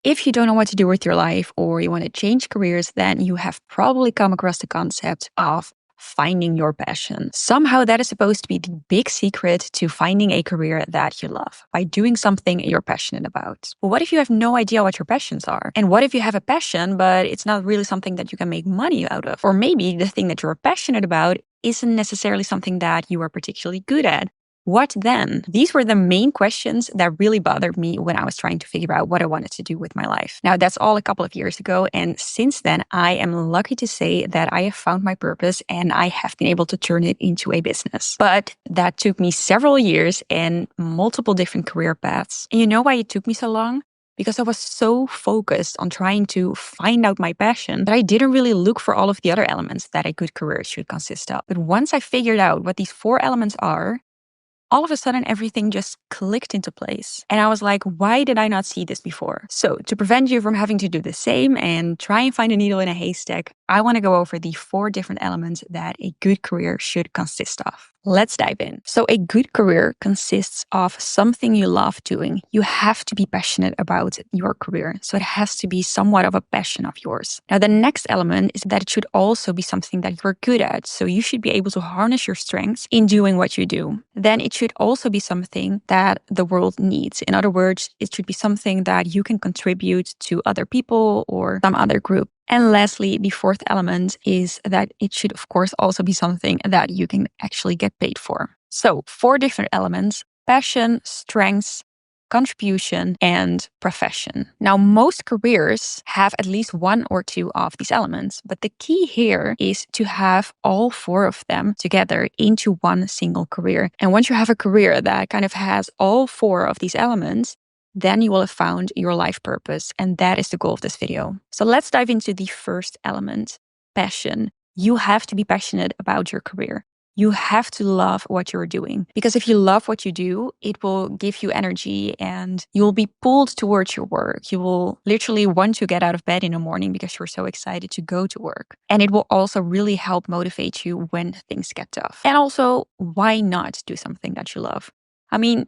If you don't know what to do with your life or you want to change careers, then you have probably come across the concept of finding your passion. Somehow that is supposed to be the big secret to finding a career that you love by doing something you're passionate about. But what if you have no idea what your passions are? And what if you have a passion, but it's not really something that you can make money out of? Or maybe the thing that you're passionate about isn't necessarily something that you are particularly good at. What then? These were the main questions that really bothered me when I was trying to figure out what I wanted to do with my life. Now, that's all a couple of years ago. And since then, I am lucky to say that I have found my purpose and I have been able to turn it into a business. But that took me several years and multiple different career paths. And you know why it took me so long? Because I was so focused on trying to find out my passion that I didn't really look for all of the other elements that a good career should consist of. But once I figured out what these 4 elements are, all of a sudden, everything just clicked into place. And I was like, why did I not see this before? So to prevent you from having to do the same and try and find a needle in a haystack, I want to go over the 4 different elements that a good career should consist of. Let's dive in. So a good career consists of something you love doing. You have to be passionate about your career. So it has to be somewhat of a passion of yours. Now, the next element is that it should also be something that you're good at. So you should be able to harness your strengths in doing what you do. Then it should also be something that the world needs. In other words, it should be something that you can contribute to other people or some other group. And lastly, the 4th element is that it should, of course, also be something that you can actually get paid for. So 4 different elements: passion, strengths, contribution, and profession. Now, most careers have at least 1 or 2 of these elements, but the key here is to have all 4 of them together into one single career. And once you have a career that kind of has all 4 of these elements, then you will have found your life purpose. And that is the goal of this video. So let's dive into the first element, passion. You have to be passionate about your career. You have to love what you're doing, because if you love what you do, it will give you energy and you will be pulled towards your work. You will literally want to get out of bed in the morning because you're so excited to go to work. And it will also really help motivate you when things get tough. And also, why not do something that you love? I mean,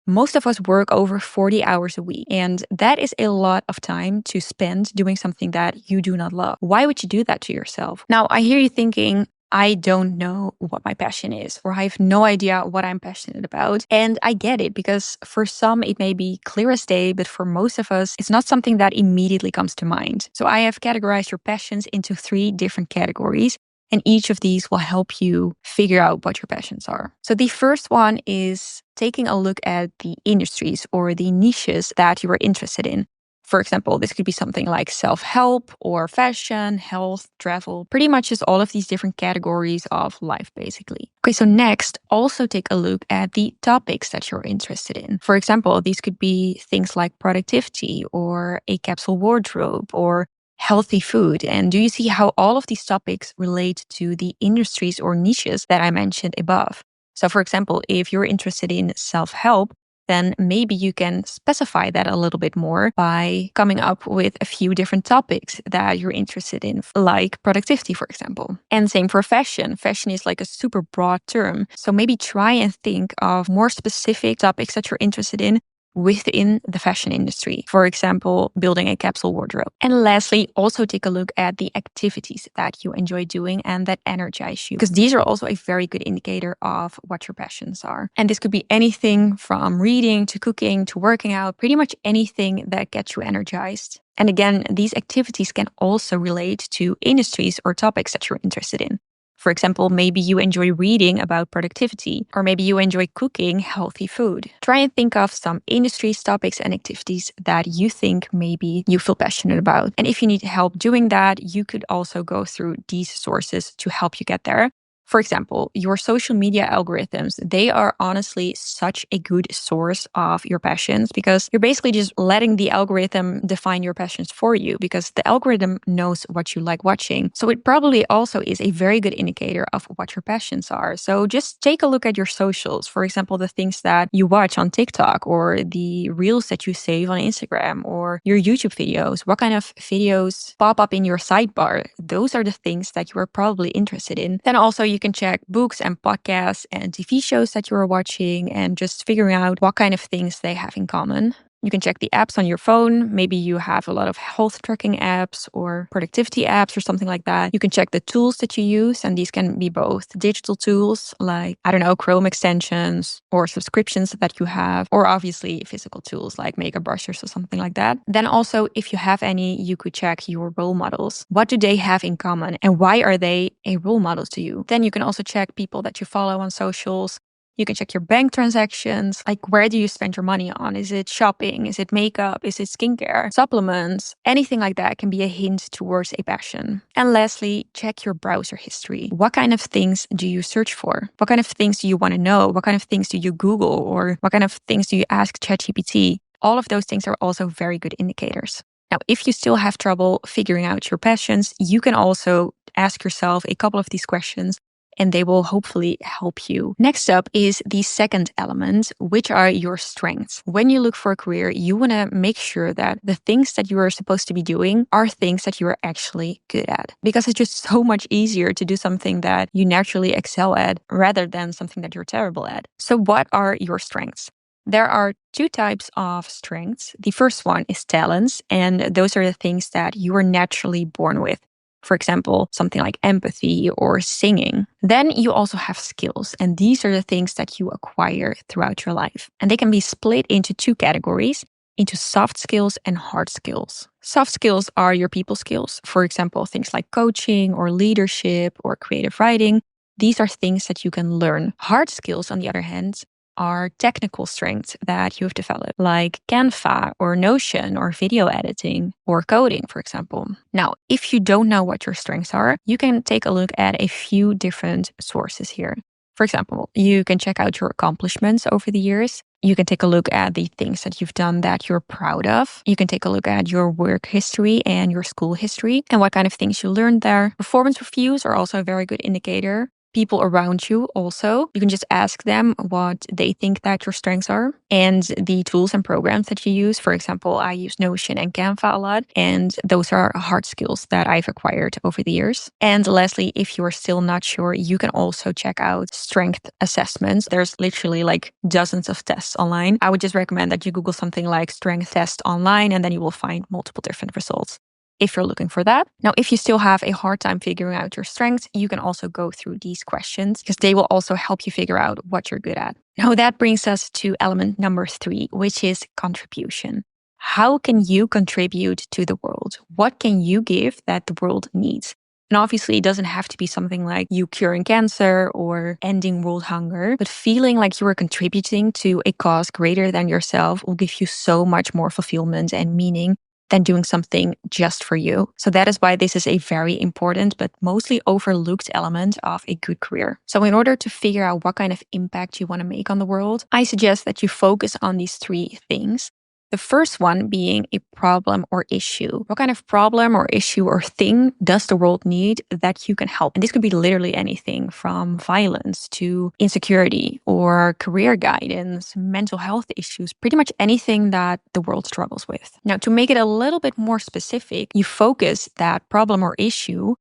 most of us work over 40 hours a week, and that is a lot of time to spend doing something that you do not love. Why would you do that to yourself? Now, I hear you thinking, I don't know what my passion is, or I have no idea what I'm passionate about. And I get it, because for some it may be clear as day, but for most of us, it's not something that immediately comes to mind. So I have categorized your passions into 3 different categories. And each of these will help you figure out what your passions are. So the first one is taking a look at the industries or the niches that you are interested in. For example, this could be something like self-help or fashion, health, travel, pretty much just all of these different categories of life, basically. Okay, so next, also take a look at the topics that you're interested in. For example, these could be things like productivity or a capsule wardrobe or healthy food. And do you see how all of these topics relate to the industries or niches that I mentioned above? So for example, if you're interested in self-help, then maybe you can specify that a little bit more by coming up with a few different topics that you're interested in, like productivity, for example. And same for fashion. Fashion is like a super broad term. So maybe try and think of more specific topics that you're interested in within the fashion industry. For example, building a capsule wardrobe. And lastly, also take a look at the activities that you enjoy doing and that energize you, because these are also a very good indicator of what your passions are. And this could be anything from reading to cooking to working out, pretty much anything that gets you energized. And again, these activities can also relate to industries or topics that you're interested in. For example, maybe you enjoy reading about productivity, or maybe you enjoy cooking healthy food. Try and think of some industries, topics, and activities that you think maybe you feel passionate about. And if you need help doing that, you could also go through these sources to help you get there. For example, your social media algorithms, they are honestly such a good source of your passions, because you're basically just letting the algorithm define your passions for you, because the algorithm knows what you like watching. So it probably also is a very good indicator of what your passions are. So just take a look at your socials. For example, the things that you watch on TikTok, or the reels that you save on Instagram, or your YouTube videos. What kind of videos pop up in your sidebar? Those are the things that you are probably interested in. Then also you can check books and podcasts and TV shows that you are watching and just figuring out what kind of things they have in common. You can check the apps on your phone. Maybe you have a lot of health tracking apps or productivity apps or something like that. You can check the tools that you use, and these can be both digital tools like, I don't know, Chrome extensions or subscriptions that you have, or obviously physical tools like makeup brushes or something like that. Then also, if you have any, you could check your role models. What do they have in common and why are they a role model to you? Then you can also check people that you follow on socials. You can check your bank transactions, like where do you spend your money on? Is it shopping? Is it makeup? Is it skincare? Supplements? Anything like that can be a hint towards a passion. And lastly, check your browser history. What kind of things do you search for? What kind of things do you want to know? What kind of things do you Google? Or what kind of things do you ask ChatGPT? All of those things are also very good indicators. Now, if you still have trouble figuring out your passions, you can also ask yourself a couple of these questions and they will hopefully help you. Next up is the second element, which are your strengths. When you look for a career, you want to make sure that the things that you are supposed to be doing are things that you are actually good at. Because it's just so much easier to do something that you naturally excel at rather than something that you're terrible at. So what are your strengths? There are two types of strengths. The first one is talents, and those are the things that you are naturally born with. For example, something like empathy or singing. Then you also have skills, and these are the things that you acquire throughout your life. And they can be split into two categories, into soft skills and hard skills. Soft skills are your people skills. For example, things like coaching or leadership or creative writing. These are things that you can learn. Hard skills, on the other hand, are technical strengths that you've developed, like Canva or Notion or video editing or coding, for example. Now, if you don't know what your strengths are, you can take a look at a few different sources here. For example, you can check out your accomplishments over the years. You can take a look at the things that you've done that you're proud of. You can take a look at your work history and your school history and what kind of things you learned there. Performance reviews are also a very good indicator. People around you also. You can just ask them what they think that your strengths are and the tools and programs that you use. For example, I use Notion and Canva a lot, and those are hard skills that I've acquired over the years. And lastly, if you're still not sure, you can also check out strength assessments. There's literally like dozens of tests online. I would just recommend that you Google something like strength test online, and then you will find multiple different results if you're looking for that. Now, if you still have a hard time figuring out your strengths, you can also go through these questions because they will also help you figure out what you're good at. Now, that brings us to element number 3, which is contribution. How can you contribute to the world? What can you give that the world needs? And obviously, it doesn't have to be something like you curing cancer or ending world hunger, but feeling like you are contributing to a cause greater than yourself will give you so much more fulfillment and meaning than doing something just for you. So that is why this is a very important but mostly overlooked element of a good career. So in order to figure out what kind of impact you want to make on the world, I suggest that you focus on these 3 things. The first one being a problem or issue. What kind of problem or issue or thing does the world need that you can help? And this could be literally anything from violence to insecurity or career guidance, mental health issues, pretty much anything that the world struggles with. Now, to make it a little bit more specific, you focus that problem or issue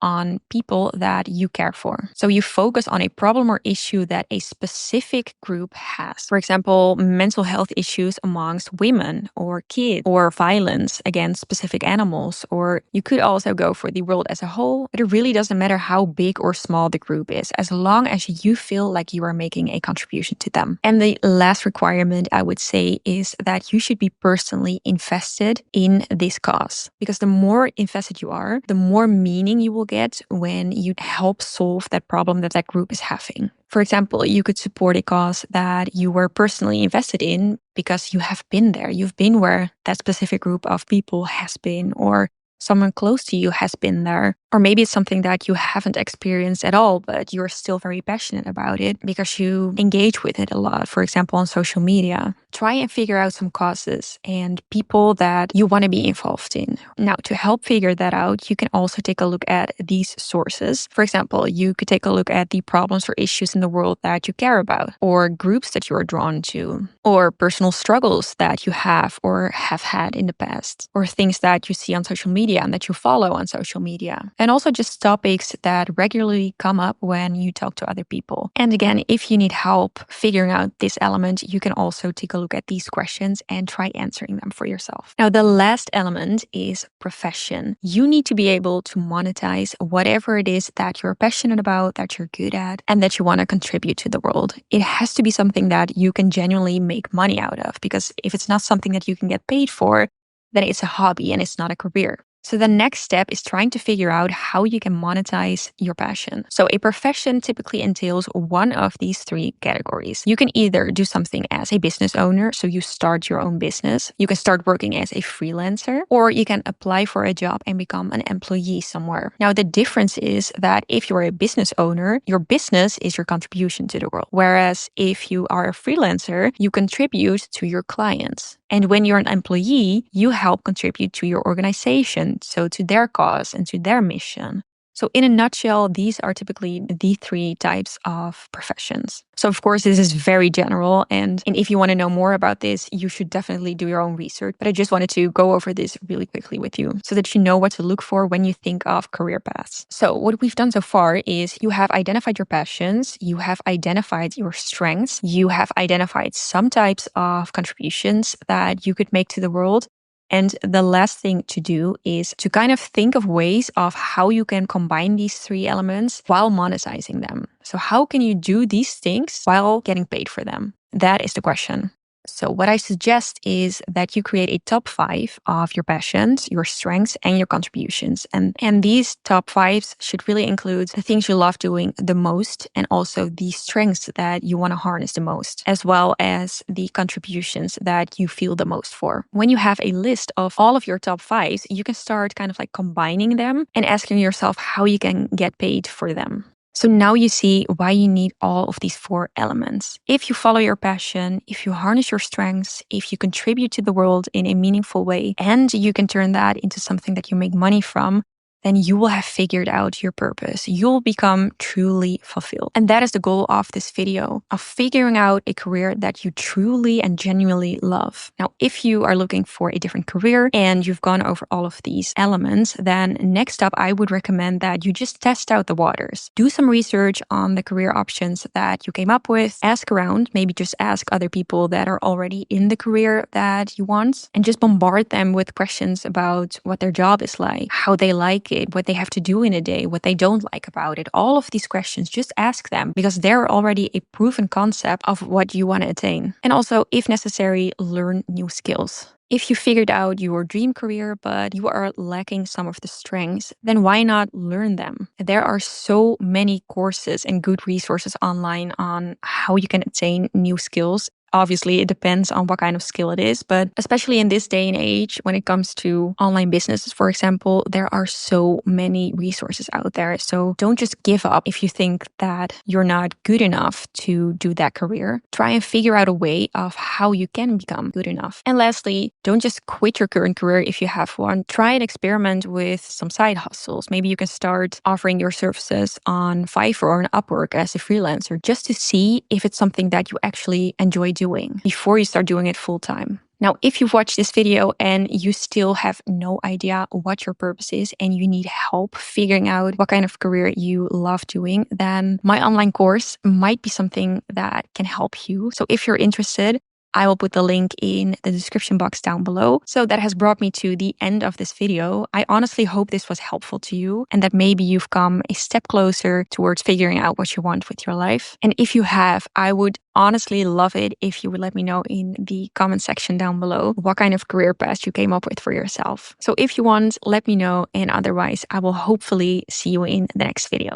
on people that you care for. So you focus on a problem or issue that a specific group has. For example, mental health issues amongst women or kids, or violence against specific animals. Or you could also go for the world as a whole. But it really doesn't matter how big or small the group is, as long as you feel like you are making a contribution to them. And the last requirement I would say is that you should be personally invested in this cause. Because the more invested you are, the more meaning you will get when you help solve that problem that that group is having. For example, you could support a cause that you were personally invested in because you have been there. You've been where that specific group of people has been, or someone close to you has been there. Or maybe it's something that you haven't experienced at all, but you're still very passionate about it because you engage with it a lot. For example, on social media. Try and figure out some causes and people that you want to be involved in. Now, to help figure that out, you can also take a look at these sources. For example, you could take a look at the problems or issues in the world that you care about, or groups that you are drawn to, or personal struggles that you have or have had in the past, or things that you see on social media and that you follow on social media. and also just topics that regularly come up when you talk to other people. And again, if you need help figuring out this element, you can also take a look at these questions and try answering them for yourself. Now, the last element is profession. You need to be able to monetize whatever it is that you're passionate about, that you're good at, and that you want to contribute to the world. It has to be something that you can genuinely make money out of, because if it's not something that you can get paid for, then it's a hobby and it's not a career. So the next step is trying to figure out how you can monetize your passion. So a profession typically entails one of these three categories. You can either do something as a business owner, so you start your own business. You can start working as a freelancer, or you can apply for a job and become an employee somewhere. Now, the difference is that if you're a business owner, your business is your contribution to the world. Whereas if you are a freelancer, you contribute to your clients. And when you're an employee, you help contribute to your organization, so to their cause and to their mission. So in a nutshell, these are typically the three types of professions. So of course, this is very general. And if you want to know more about this, you should definitely do your own research. But I just wanted to go over this really quickly with you so that you know what to look for when you think of career paths. So what we've done so far is you have identified your passions, you have identified your strengths, you have identified some types of contributions that you could make to the world. And the last thing to do is to kind of think of ways of how you can combine these three elements while monetizing them. So how can you do these things while getting paid for them? That is the question. So what I suggest is that you create a top 5 of your passions, your strengths, and your contributions. And these top 5s should really include the things you love doing the most, and also the strengths that you want to harness the most, as well as the contributions that you feel the most for. When you have a list of all of your top 5s, you can start kind of like combining them and asking yourself how you can get paid for them. So now you see why you need all of these 4 elements. If you follow your passion, if you harness your strengths, if you contribute to the world in a meaningful way, and you can turn that into something that you make money from, then you will have figured out your purpose. You'll become truly fulfilled. And that is the goal of this video, of figuring out a career that you truly and genuinely love. Now, if you are looking for a different career and you've gone over all of these elements, then next up, I would recommend that you just test out the waters. Do some research on the career options that you came up with. Ask around, maybe just ask other people that are already in the career that you want, and just bombard them with questions about what their job is like, how they like it, what they have to do in a day, what they don't like about it. All of these questions, just ask them, because they're already a proven concept of what you want to attain. And also, if necessary, learn new skills. If you figured out your dream career, but you are lacking some of the strengths, then why not learn them? There are so many courses and good resources online on how you can attain new skills. Obviously, it depends on what kind of skill it is, but especially in this day and age, when it comes to online businesses, for example, there are so many resources out there. So don't just give up if you think that you're not good enough to do that career. Try and figure out a way of how you can become good enough. And lastly, don't just quit your current career if you have one. Try and experiment with some side hustles. Maybe you can start offering your services on Fiverr or on Upwork as a freelancer, just to see if it's something that you actually enjoy doing before you start doing it full time. Now, if you've watched this video and you still have no idea what your purpose is and you need help figuring out what kind of career you love doing, then my online course might be something that can help you. So if you're interested, I will put the link in the description box down below. So that has brought me to the end of this video. I honestly hope this was helpful to you and that maybe you've come a step closer towards figuring out what you want with your life. And if you have, I would honestly love it if you would let me know in the comment section down below what kind of career path you came up with for yourself. So if you want, let me know. And otherwise, I will hopefully see you in the next video.